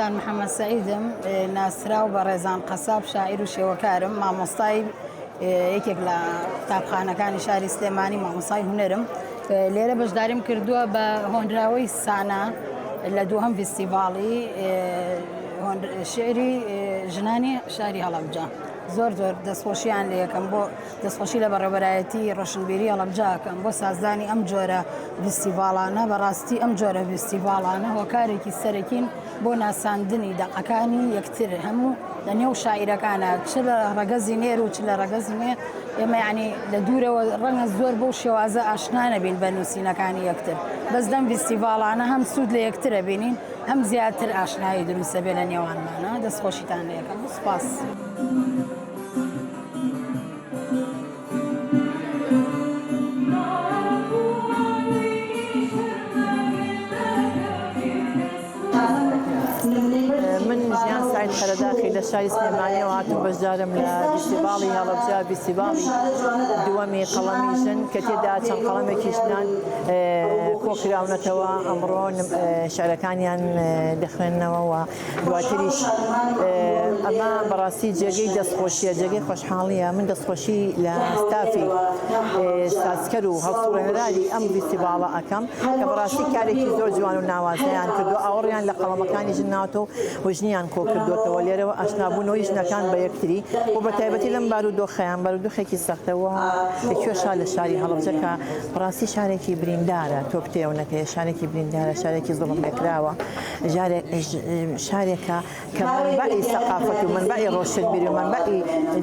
ڕەمەزان محەممەد سعیدم ناسرا و بە ڕێزان قەساب شاعیر و شێوەکارم مامۆستای یەکێک لە قوتابخانەکانی شاری سلێمانی مامۆستای هونەرم لێرە بەشداریم کردووە بە هۆنراوەی سانا لە دووهەم فیستیڤاڵی شعری ژنانی شاری هەڵەبجە زۆر دەستخۆشییان لە یەکەم بۆ دەستخۆشی لە بەڕێوەبەرایەتی ڕۆشنبیری هەڵەبجاکەم بۆ سازدانی ئەم جۆرە فیستیڤاڵانە بەڕاستی ئەم جۆرە فیستیڤاڵانە هۆکارێکی سەرەکین بۆ ناساندنی دەقەکانی یەکتر هەموو لە نێو شاعیرەکانە چ لە ڕەگەزی نێر و چ لە ڕەگەزی نێر ئێمە یعنی لە دوورەوە ڕەنگە زۆر بەو شێوازە ئاشنا نەبین بە نووسینەکانی یەکتر بەس دەم فیستیڤاڵانە هەم سوود لە یەکترە بینین هەم زیاتر ئاشنایی دروستە بێ لە نێوانمانە دەستخۆشیتان لە یەکەم سوپاس. من ژیان سعید خەرەداخی لە شاری سلێمانیەوە هاتووم بەشدارم لە فیستیڤاڵی هەڵەبجە فیستیڤاڵی دووەمی قەڵەمیشن کە تێدا چەند قەڵەمێکی ژنان کۆکراونەتەوە ئەمڕۆ شعرەکانیان دەخوێننەوە و دواتریش ئەمە بەڕاستی جێگەی دەستخۆشیە جێگەی خۆشحاڵیە من دەستخۆشی لە ستافی سازکەر و هەڵسوڕێنەرانی ئەم فیستیڤاڵە ئەەکەم کە بەڕاستی کارێکی زۆر جوان و ناوازەیان کردو ئاوەڕیان لە قەڵەمەکانی ژناتەوە و ژنیان کۆ کردوتەوە لێرەوە ئاشنابوونەوەی ژنەکان بە یەکتری و بە تایبەتی لەم بارودۆخەیان بارودۆخێکی سەختەوە لەکوێشا لە شاری هەڵەبجە کە بەڕاستی شارێکی بریندارە تۆ پتێونەکەی شارێکی بریندارە شارێکی زۆڵم لێکراوە شارێکە کە منبعی سەقافەت و منبعی ڕۆشنبیری و منبعی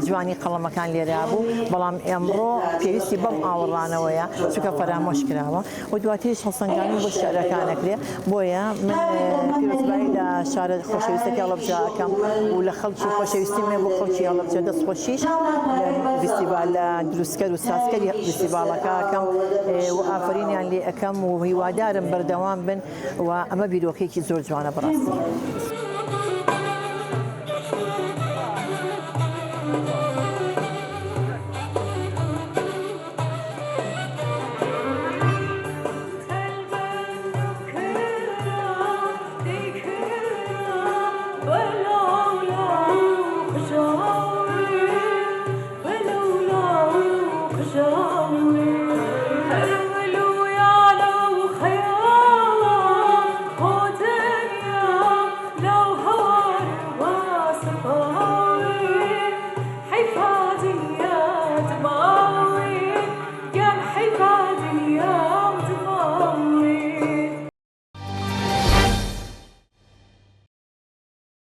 جوانی قەڵەمەکان لێرا بوو بەڵام ئێمڕۆ پێویستی بەم ئاوەڕانەوەیە چونکە فەرامۆش کراوە و دواتریش هەڵسەنگاندن بۆ شارەکانەکرێ بۆیە من پیرۆزبایی لە شارە خۆشەویستەکە هەڵەبجە ئەەکەم و لە خەڵکی خۆشەویستی مێ بۆ خەڵکی هەڵەبجە دەستخۆشیش فیستیڤال لە دروستکەر و سازکەری فیستیڤاڵەکە ئەەکەم و ئافرینیان لێ ئەەکەم و هیوادارم بەردەوام بن و ئەمە بیرۆکەیەکی زۆر جوانە بەڕاستی.